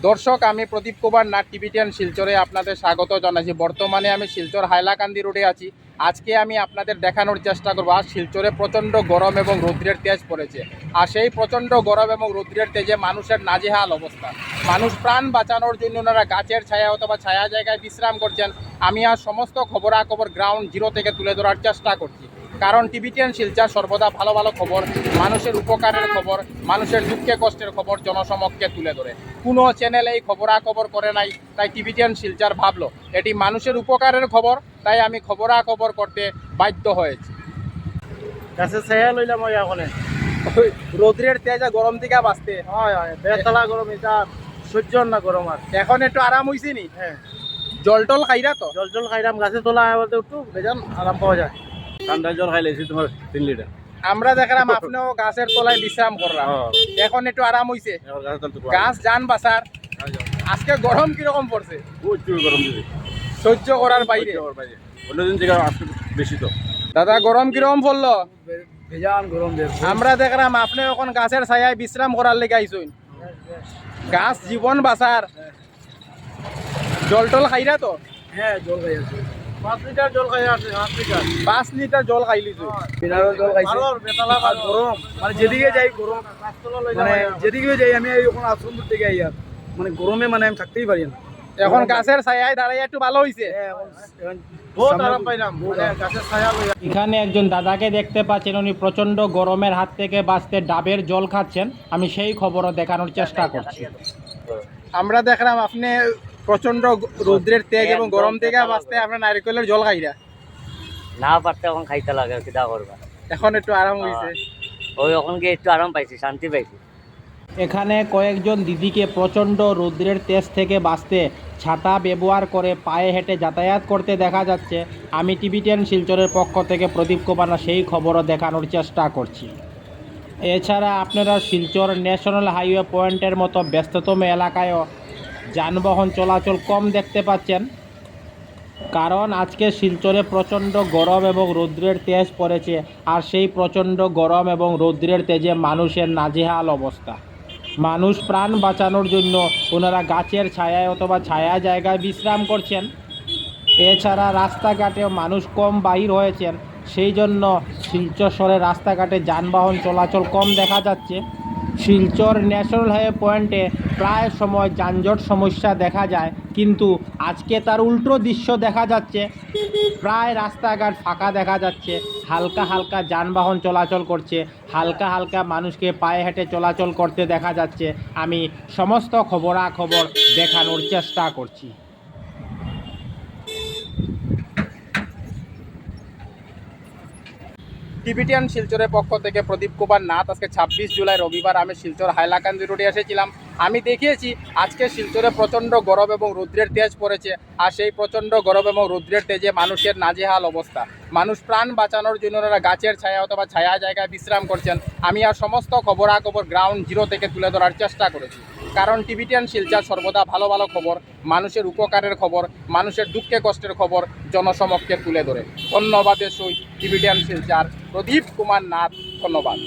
দর্শক, আমি প্রদীপ কুমার নাথ, টিভি10 শিলচরে আপনাদের স্বাগত জানাচ্ছি। বর্তমানে আমি শিলচর হাইলাকান্দি রোডে আছি। আজকে আমি আপনাদের দেখানোর চেষ্টা করবো আজ শিলচরে প্রচণ্ড গরম এবং রৌদ্রের তেজ পড়েছে। আর সেই প্রচণ্ড গরম এবং রৌদ্রের তেজে মানুষের নাজেহাল অবস্থা। মানুষ প্রাণ বাঁচানোর জন্য ওনারা গাছের ছায়া অথবা ছায়া জায়গায় বিশ্রাম করছেন। আমি আর সমস্ত খবরাখবর গ্রাউন্ড জিরো থেকে তুলে ধরার চেষ্টা করছি, কারণ টিভি10 শিলচর সর্বদা ভালো ভালো খবর, মানুষের উপকারের খবর, মানুষের দুঃখে কষ্টের খবর জনসমক্ষে তুলে ধরে। কোনো চ্যানেল এই খবরাখবর করে নাই, তাই টিভি10 শিলচর ভাবলো এটি মানুষের উপকারের খবর, তাই আমি খবরাখবর করতে বাধ্য হয়েছি। গাছের ছায়া লইলাম ওই এখন রৌদ্রের তেজ আর গরম থেকে বাঁচতে হয় হয় বেতলা গরম এটা সহ্য না গরম আর এখন একটু আরাম হয়েছে নি? হ্যাঁ, জল টল খাইরা তো? জল জল খাইলাম গাছে তোলা বলতে একটু বেজান আরাম পাওয়া যায়। ঠান্ডা জল খাই লেছি তোমার 3 লিটার। আমরা দেখলাম আপনিও গাছের তলায় বিশ্রাম করলাম, এখন একটু আরাম হয়েছে। গাছ যান বাসার। আজকে গরম কিরকম পড়ছে? প্রচুর গরম দিদি, সহ্য করার বাইরে। অন্যদিন থেকে আজকে বেশি তো। দাদা, গরম কিরকম পড়লো? বেজান গরম দেয়। আমরা দেখলাম আপনি এখন গাছের ছায়ায় বিশ্রাম করার লেগে আইসুন। গাছ জীবন বাঁচার। জল টল খাইরা তো? হ্যাঁ, জল খাই আছে 5 লিটার জল খাই আছে। 5 লিটার 5 লিটার জল খাইলি তুই? বিনারও জল খাইছে। বেতলা আর গরম মানে যেদিকে যাই গরম, মানে যেদিকে যাই আমি এখন আশ্রম থেকে আই আর মানে গরমে মানে আমি থাকতেই পারি না। এখন গাছের ছায়ায় দাঁড়াই একটু ভালো হইছে। বহুত আরাম পাইলাম মানে গাছের ছায়া লইয়া। এখানে একজন দাদাকে দেখতে পাচ্ছেন, উনি প্রচণ্ড গরমের হাত থেকে বাঁচতে ডাবের জল খাচ্ছেন। আমি সেই খবরও দেখানোর চেষ্টা করছি। আমরা দেখলাম আপনি প্রচন্ড রৌদ্রের তেজ এবং গরম থেকে বাঁচতে আপনার নারিকেলের জল খাইরা। না পারতে এখন খাইতে লাগে, কিটা করবা। এখন একটু আরাম হইছে। ওই এখন গিয়ে একটু আরাম পাইছি, শান্তি পাইছি। এখানে কয়েকজন দিদিকে প্রচণ্ড রৌদ্রের তেজ থেকে বাঁচতে ছাতা ব্যবহার করে পায়ে হেঁটে যাতায়াত করতে দেখা যাচ্ছে। আমি টিভি10 শিলচরের পক্ষ থেকে প্রদীপ কুমার সেই খবরও দেখানোর চেষ্টা করছি। এছাড়া আপনারা শিলচর ন্যাশনাল হাইওয়ে পয়েন্টের মতো ব্যস্ততম এলাকায়ও যানবাহন চলাচল কম দেখতে পাচ্ছেন, কারণ আজকে শিলচরে প্রচণ্ড গরম এবং রৌদ্রের তেজ পড়েছে। আর সেই প্রচণ্ড গরম এবং রৌদ্রের তেজে মানুষের নাজেহাল অবস্থা। মানুষ প্রাণ বাঁচানোর জন্য ওনারা গাছের ছায়ায় অথবা ছায়া জায়গায় বিশ্রাম করছেন। এছাড়া রাস্তাঘাটেও মানুষ কম বাহির হয়েছেন, সেই জন্য শিলচর শহরের রাস্তাঘাটে যানবাহন চলাচল কম দেখা যাচ্ছে। শিলচর ন্যাশনাল হাইওয়ে পয়েন্টে প্রায় সময় যানজট সমস্যা দেখা যায়, কিন্তু আজকে তার উল্টো দৃশ্য দেখা যাচ্ছে। প্রায় রাস্তাঘাট ফাঁকা দেখা যাচ্ছে, হালকা হালকা যানবাহন চলাচল করছে, হালকা হালকা মানুষকে পায়ে হেঁটে চলাচল করতে দেখা যাচ্ছে। আমি সমস্ত খবরাখবর দেখানোর চেষ্টা করছি। টিভি10 শিলচরের পক্ষ থেকে প্রদীপ কুমার নাথ। আজকে 26 জুলাই রবিবার আমি শিলচর হাইলাকান্দি রোডে এসেছিলাম। আমি দেখিয়েছি আজকে শিলচরে প্রচণ্ড গরম এবং রৌদ্রের তেজ পড়েছে। আর সেই প্রচণ্ড গরম এবং রৌদ্রের তেজে মানুষের নাজেহাল অবস্থা। মানুষ প্রাণ বাঁচানোর জন্য ওনারা গাছের ছায়া অথবা ছায়া জায়গায় বিশ্রাম করছেন। আমি আর সমস্ত খবরাখবর গ্রাউন্ড জিরো থেকে তুলে ধরার চেষ্টা করেছি, কারণ টিভি10 শিলচর সর্বদা ভালো ভালো খবর, মানুষের উপকারের খবর, মানুষের দুঃখে কষ্টের খবর জনসমক্ষে তুলে ধরে। ধন্যবাদের সহিত টিভি10 শিলচর প্রদীপ কুমার নাথ। ধন্যবাদ।